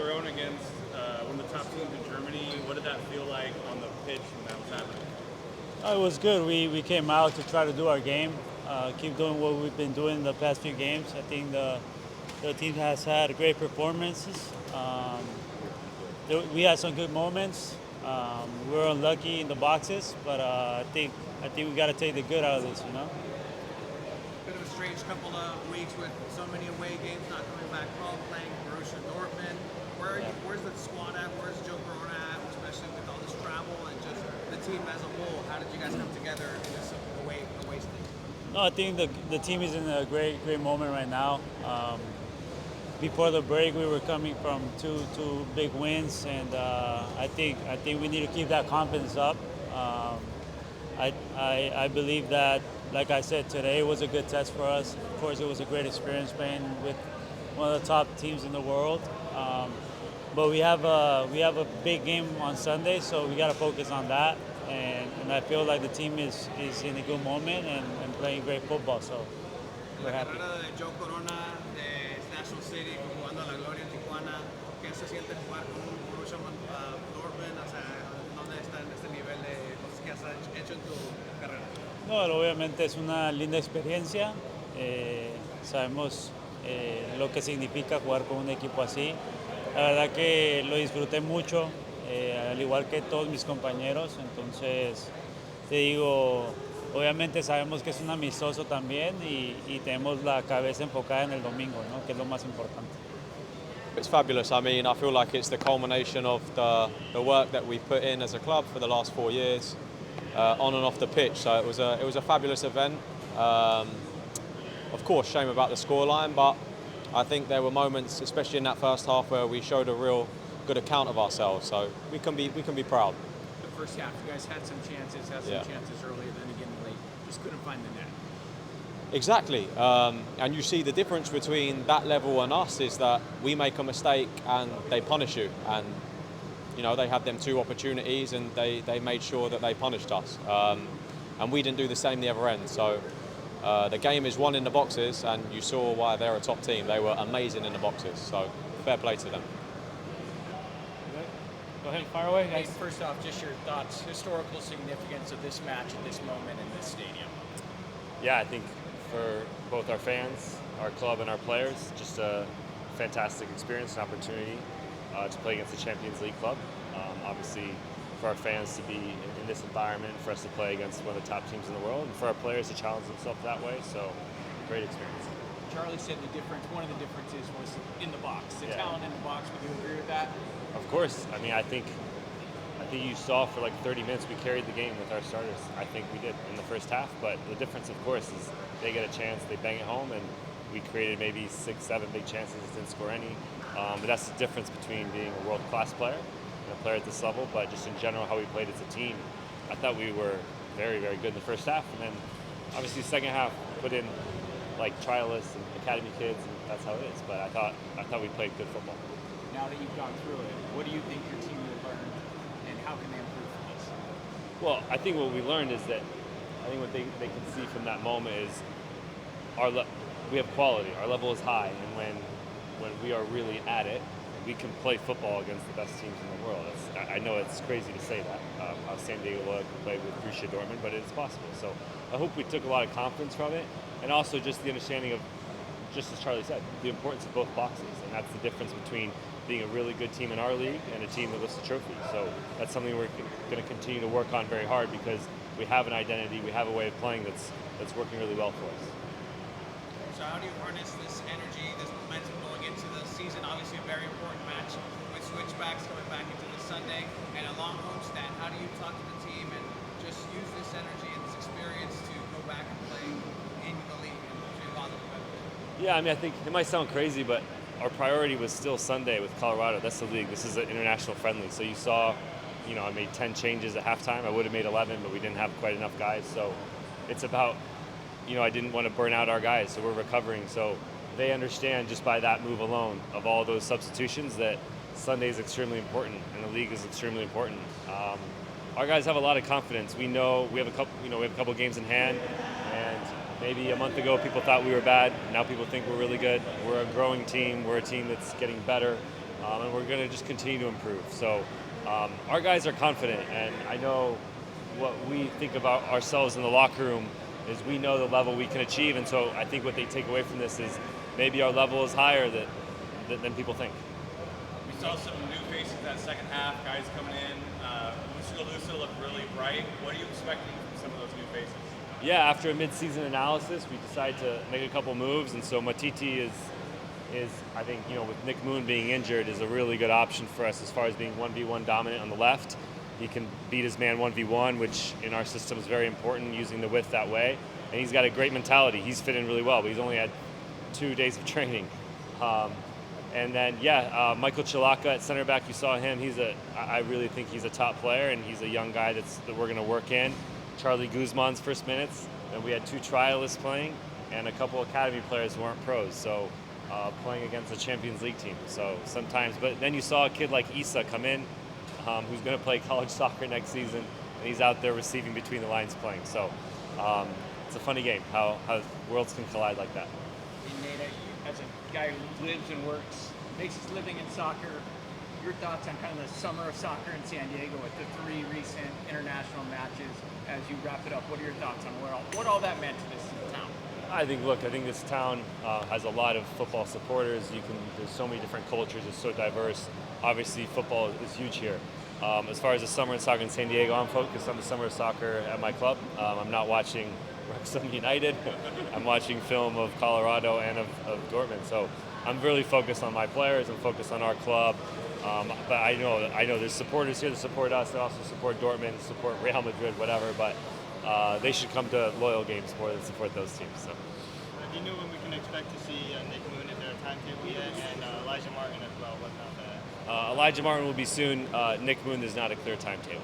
their own against one of the top teams in Germany. What did that feel like on the pitch when that was happening? It was good. We came out to try to do our game, keep doing what we've been doing the past few games. I think the team has had great performances. We had some good moments. We were unlucky in the boxes, but I think we got to take the good out of this, you know. Bit of a strange couple of weeks with so many away games, not coming back home, playing Borussia Dortmund. Where's the squad at? Where's Joe Corona at? Especially with all this travel and just the team as a whole. How did you guys come together in this away state? No, I think the team is in a great moment right now. Before the break, we were coming from two big wins, and I think we need to keep that confidence up. I believe that, like I said, today was a good test for us. Of course, it was a great experience playing with one of the top teams in the world. But we have a big game on Sunday, so we got to focus on that. And I feel like the team is in a good moment and playing great football. So we're happy. La carrera de Joe Corona de National City, jugando a la Gloria en Tijuana. ¿Qué se siente jugar con un Borussia Dortmund? O sea, ¿dónde está en este nivel de cosas que has hecho en tu carrera? No, obviamente es una linda experiencia. Sabemos lo que significa jugar con un equipo así. La verdad que lo disfruté mucho, al igual que todos mis compañeros. Entonces, te digo, obviamente sabemos que es un amistoso también y tenemos la cabeza enfocada en el domingo, ¿no? Que es lo más importante. It's fabulous. I mean, I feel like it's the culmination of the work that we've put in as a club for the last 4 years, on and off the pitch. So it was a fabulous event. Of course, shame about the scoreline, but I think there were moments, especially in that first half, where we showed a real good account of ourselves. So we can be proud. The first half, you guys had some chances earlier, then again late. Just couldn't find the net. Exactly, and you see the difference between that level and us is that we make a mistake and they punish you, and you know they had them 2 opportunities and they made sure that they punished us, and we didn't do the same the other end. So the game is won in the boxes, and you saw why they're a top team. They were amazing in the boxes, so fair play to them. Go ahead, fire away. Hey, first off, just your thoughts, historical significance of this match at this moment in this stadium. Yeah, I think for both our fans, our club, and our players, just a fantastic experience and opportunity to play against the Champions League club. Obviously, for our fans to be in this environment, for us to play against one of the top teams in the world, and for our players to challenge themselves that way. So, great experience. Charlie said one of the differences was in the box, the talent in the box. Would you agree with that? Of course. I mean, I think you saw for like 30 minutes we carried the game with our starters. I think we did in the first half, but the difference, of course, is they get a chance, they bang it home, and we created maybe 6, 7 big chances, didn't score any. But that's the difference between being a world-class player and a player at this level, but just in general how we played as a team. I thought we were very, very good in the first half, and then obviously the second half put in like trialists and academy kids, and that's how it is. But I thought we played good football. Now that you've gone through it, what do you think your team will learn, and how can they improve from this? Well, I think what we learned is that what they can see from that moment is we have quality. Our level is high, and when we are really at it, we can play football against the best teams in the world. I know it's crazy to say that. How San Diego can play with Borussia Dortmund, but it's possible. So I hope we took a lot of confidence from it, and also just the understanding of, just as Charlie said, the importance of both boxes, and that's the difference between being a really good team in our league and a team that lifts the trophy. So that's something we're going to continue to work on very hard, because we have an identity, we have a way of playing that's working really well for us. So how do you harness this energy, this momentum going into the season? Obviously a very important match with switchbacks coming back into the Sunday and a long homestand. How do you talk to the team and just use this energy and this experience to go back and play in the league and to bother the Yeah, I mean, I think it might sound crazy, but our priority was still Sunday with Colorado. That's the league. This is an international friendly. So you saw, I made 10 changes at halftime. I would have made 11, but we didn't have quite enough guys. So it's about, I didn't want to burn out our guys, so we're recovering. So they understand just by that move alone of all those substitutions that Sunday is extremely important and the league is extremely important. Our guys have a lot of confidence. We know we have a couple games in hand, and maybe a month ago people thought we were bad. Now people think we're really good. We're a growing team. We're a team that's getting better. and we're going to just continue to improve. So our guys are confident, and I know what we think about ourselves in the locker room is we know the level we can achieve, and so I think what they take away from this is maybe our level is higher than people think. We saw some new faces that second half, guys coming in. Lucia looked really bright. What are you expecting from some of those new faces? Yeah, after a mid-season analysis, we decided to make a couple moves, and so Matiti is I think, with Nick Moon being injured, is a really good option for us as far as being 1v1 dominant on the left. He can beat his man 1v1, which in our system is very important, using the width that way. And he's got a great mentality. He's fit in really well, but he's only had 2 days of training. And then, Michael Chilaka at center back, you saw him. I really think he's a top player, and he's a young guy that we're going to work in. Charlie Guzman's first minutes, and we had 2 trialists playing, and a couple academy players who weren't pros, so playing against a Champions League team. So sometimes, but then you saw a kid like Issa come in, who's going to play college soccer next season, and he's out there receiving between the lines playing. So it's a funny game, how worlds can collide like that. Nate, as a guy who lives and works, makes his living in soccer, your thoughts on kind of the summer of soccer in San Diego with the 3 recent international matches as you wrap it up? What are your thoughts on what all that meant to this town? I think this town has a lot of football supporters. There's so many different cultures. It's so diverse. Obviously, football is huge here. As far as the summer of soccer in San Diego, I'm focused on the summer of soccer at my club. I'm not watching Wrexham United. I'm watching film of Colorado and of Dortmund. So I'm really focused on my players. I'm focused on our club. But I know there's supporters here that support us. That also support Dortmund, support Real Madrid, whatever. But they should come to loyal games more than support those teams. So. Do you know when we can expect to see Nick Moon? Is there a timetable yet? And Elijah Martin as well. What about that? Elijah Martin will be soon. Nick Moon, there's not a clear timetable.